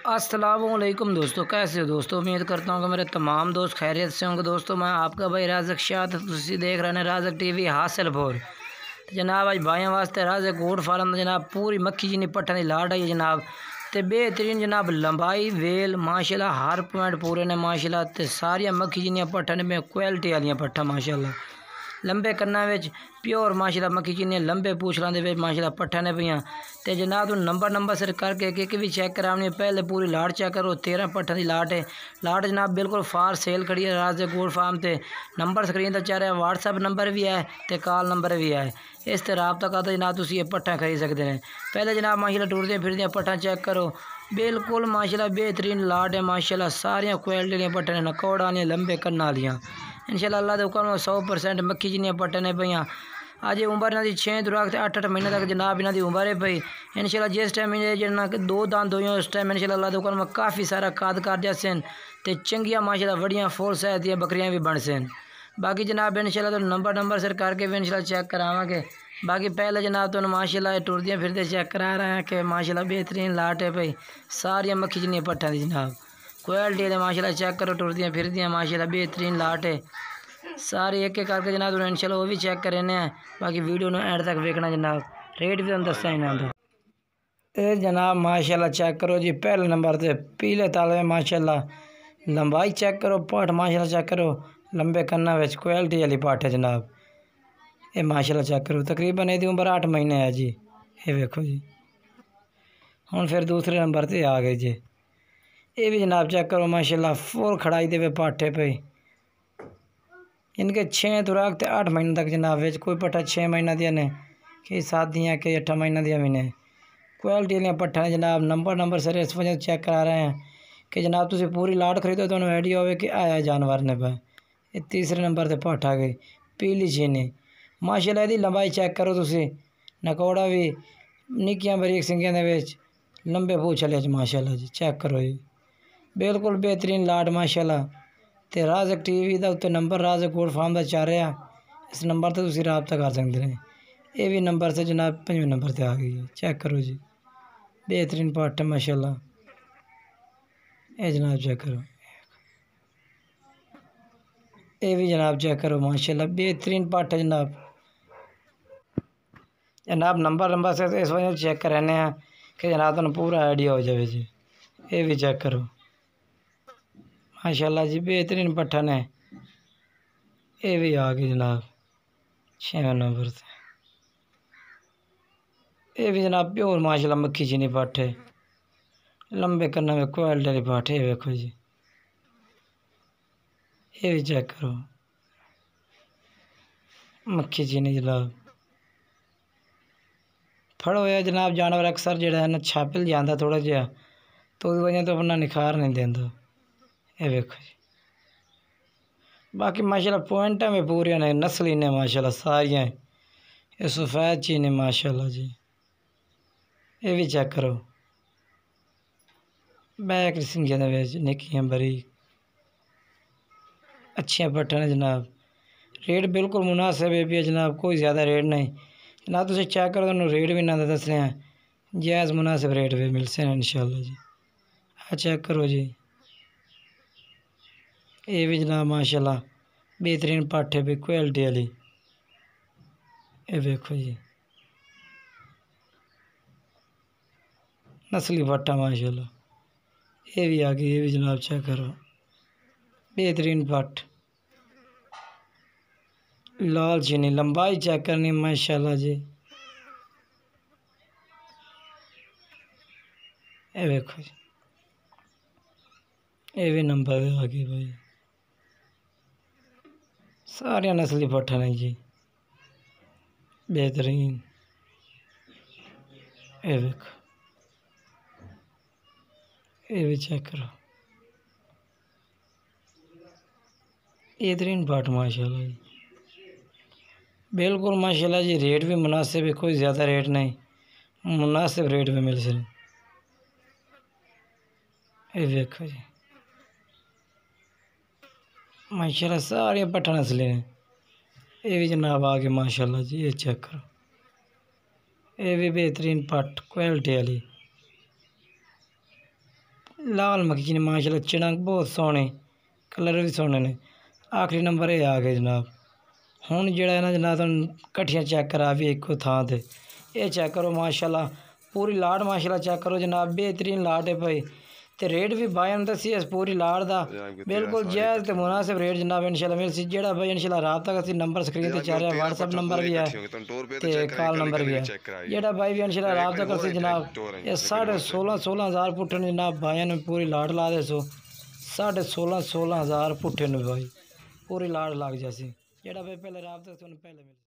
अस्सलामुअलैकुम दोस्तों, कैसे हो दोस्तों। उम्मीद करता हूँ कि मेरे तमाम दोस्त खैरियत से होंगे। दोस्तों मैं आपका भाई राजक शाह, तुसी देख रहे हैं राजक टीवी हासिलपुर। तो जनाब अज भाइयों वास्ते राजक गोट फार्म जनाब पूरी मक्खी जिन्नी पट्ठा की लाट आई है जनाब। तो बेहतरीन जनाब लंबाई वेल माशाल्लाह हर पॉइंट पूरे ने माशाल्लाह। तो सारिया मक्खी जिन्नियां पट्ठा ने में क्वालिटी वाली पट्ठा माशाल्लाह। लंबे कन्ना प्योर माशाल्लाह मक्खी जिन्नियां लंबे पूछलां दे माशाल्लाह पट्ठा ने पईयां। तो जनाब तुम नंबर सिर करके एक भी चेक करानी है। पहले पूरी लाट चेक करो। 13 पट्ठा की लाट है। लाट जनाब बिल्कुल फार सेल खड़ी है राजक गोट फार्म ते। नंबर स्क्रीन पर चल रहा है, व्हाट्सएप नंबर भी है तो कॉल नंबर भी है। इस तरह रबता करते जनाब तुम ये पट्ठा खरीद सकते हैं। पहले जनाब माशाल्लाह टुरदियां फिरदियां पट्ठा चेक करो। बिल्कुल माशाल्लाह बेहतरीन लाट है माशाल्लाह। सारियां क्वालिटी दियां पट्ठा ने, नकौड़ वालियां लंबे कन्ना वालियां। इंशाल्लाह अल्लाह दे हुक्म 100% मक्खी जिन्नियां पट्ठा ने पईयां। अजे उम्र इन्हों की 6 तो 8 महीने तक जनाब इन्हों की उम्र है पई। इंशाल्लाह जिस टाइम जना दो दांत होई उस टाइम इंशाल्लाह अल्लाह दे हुक्म काफ़ी सारा काद कर जासन। तो चंगिया माशाल्लाह वड़िया फुल साइज दी बकरियां भी बन सन। बाकी जनाब इंशाल्लाह तो नंबर सिर करके भी इंशाल्लाह चेक करावांगे। बाकी पहले जनाब तो माशाल्लाह टुरदियां फिरदे चेक करा रहे हैं कि माशाल्लाह बेहतरीन लाट है भाई। सारिया मक्खी जिन्नियां पट्ठा दी जनाब क्वालिटी है माशाल्लाह चेक करो। टुरदियां फिरदियां माशाल्लाह बेहतरीन लाट है सारे एक करके जनाब तुम इंशाल्लाह वो भी चेक करें। बाकी वीडियो एंड तक देखना जनाब। रेट भी तुम दसा इन्हों का। ये जनाब माशाल्लाह चेक करो जी। पहले नंबर ते पीले ताले माशाल्लाह लंबाई चेक करो। पाठ माशाल्लाह चेक करो। लंबे कन्ना क्वालिटी वाली पाठ है जनाब। ये माशाल्लाह चेक करो। तकरीबन यदी उम्र 8 महीने है जी। ये देखो जी। हुण फिर दूसरे नंबर ते आ गए जी। ये भी जनाब चेक करो माशाल्लाह फुल खड़ाई दे पाठे पे। इनके 6 तो 8 महीने तक जनाब कोई पट्ठा 6 महीना दिया ने, कई 7 दियाँ कई 8 महीना दिया भी ने। क्वालिटी वाली पट्ठा ने जनाब। नंबर सर इस वजह चेक करा रहे हैं कि जनाब तुम पूरी लाट खरीदो तो आइडिया हो कि आया जानवर ने पे। ये तीसरे नंबर से पट्ठ आ गई पीली चीनी माशाल्लाह। यदी लंबाई चेक करो तुसी। नकौड़ा भी निक्कियां बरीक सिंगियां दे विच लंबे पूछ वाले माशाल्लाह जी। चेक करो जी बिल्कुल बेहतरीन लाट माशाल्लाह। तो राजक टीवी का उत्ते नंबर राजक गोट फार्म का चल रहा। इस नंबर से तुम रबता कर सकते हैं। ये भी नंबर से जनाब 5वें नंबर से आ गई है। चेक करो जी बेहतरीन पट्ठ माशाल्लाह। ये जनाब चेक करो। ये भी जनाब चेक करो माशाल्लाह बेहतरीन पट्ठ है जनाब। नंबर से इस वजह चेक कराने हैं कि जनाब तुम पूरा आइडिया हो जाए जी। ये भी चेक करो माशाल्लाह जी बेहतरीन पट्ठा ने। ये भी आ गई जनाब 6वें नंबर से। ये भी जनाब प्योर माशाल्लाह मक्खी चीनी पट्ठ है। लंबे कन्ना में क्वालिटी वाली पट्ठ है। देखो जी ये भी चेक करो मक्खी चीनी जनाब। फड़ो या जनाब जानवर अक्सर जो है ना छापिल जाता थोड़ा जहा, तो उस वजह तो अपना निखार नहीं देता। ये देखो जी बाकी माशाल्लाह पॉइंट में पूरे ने नस्ली ने माशाल्लाह सारियाँ। ये सफ़ेद चीनी माशाल्लाह जी। ये भी चेक करो बैक सिंगिया निक्कियां बरीक अच्छियाँ पट्ठा ने जनाब। रेट बिल्कुल मुनासिब है भी जनाब, कोई ज़्यादा रेट नहीं जनाब। तुम चेक करो तो रेट भी ना दस रहे हैं, जायज़ मुनासिब रेट भी मिल से इंशाल्लाह जी। हाँ चेक करो जी ये भी जनाब माशाल्लाह बेहतरीन पट्ठ है भी क्वालिटी वाली। ये देखो जी नस्ली पट्ठा माशाल्लाह। ये भी आ गई। ये भी जनाब चेक करो बेहतरीन पट्ठ लाल चीनी। लंबाई चेक करनी माशाल्लाह जी। ये देखो जी ये भी नंबर आ गई भाई। सारिया नस्ली पट्ठा ने जी बेहतरीन। ये देखो ये भी चेक करो बेहतरीन पट्ठ माशाल्लाह जी बिल्कुल माशाल्लाह जी। रेट भी मुनासिब है, कोई ज़्यादा रेट नहीं, मुनासिब रेट में मिल से। ये देखो जी माशाल्लाह सारिया पट्ठा नस्ली ने। ये भी जनाब आ गए माशाल्लाह जी। ये चेक करो ये भी बेहतरीन पट्ठ क्वालिटी वाली। लाल मक्खी ने माशाल्लाह चिड़ंग बहुत सोहने कलर भी सोहने ने। आखिरी नंबर ये आ गए जनाब। हुण जिहड़ा है ना जनाब तुहानूं कट्ठियां चेक करा भी इक्को थां ते ये चेक करो माशाल्लाह पूरी लाट माशाल्लाह चेक करो जनाब बेहतरीन लाट है भाई। तो रेट भी भाई हम दसी इस पूरी लाट दा बिल्कुल जायज़ ते मुनासिब रेट जनाब इंशाल्लाह मिल सी। जेड़ा भाई इंशाल्लाह रात तक असीं नंबर स्क्रीन ते चल रहा व्हाट्सएप नंबर भी है ते कॉल नंबर भी है। जेड़ा भाई भी इंशाल्लाह रात तक असीं जनाब ये 16.5 हज़ार पुट्ठे ने जनाब भाइयों ने पूरी लाट ला दे सो 16.5 हज़ार पुट्ठे ने भाई पूरी लाट लग जासी। जेड़ा भाई पहले रात तक पहले मिल